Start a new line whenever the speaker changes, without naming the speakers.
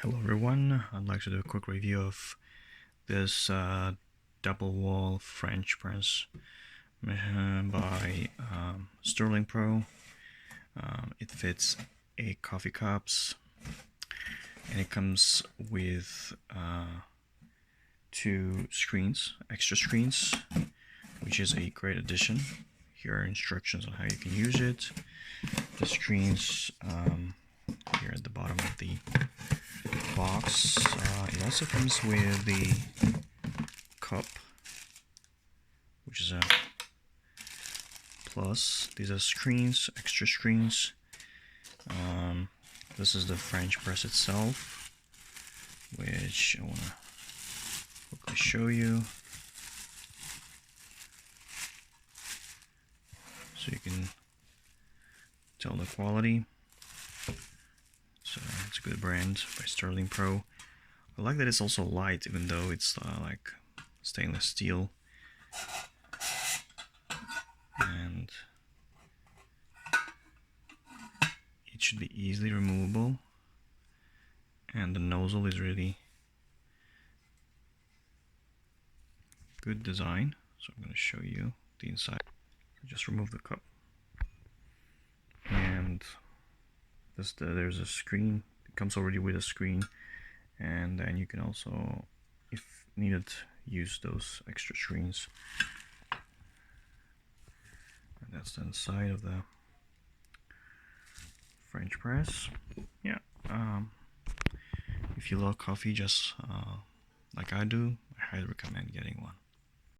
Hello everyone, I'd like to do a quick review of this double wall French press by SterlingPro. It fits 8 coffee cups and it comes with 2 screens, extra screens, which is a great addition. Here are instructions on how you can use it. The screens here at the bottom of the box. It also comes with the cup, which is a plus. These are screens, extra screens. This is the French press itself, which I want to quickly show you, so you can tell the quality. So it's a good brand by SterlingPro. I like that it's also light, even though it's like stainless steel, and it should be easily removable, and the nozzle is really good design. So I'm going to show you the inside. Just remove the cup, and there's a screen. It comes already with a screen, and then you can also, if needed, use those extra screens. And that's the inside of the French press. Yeah. If you love coffee just like I do, I highly recommend getting one.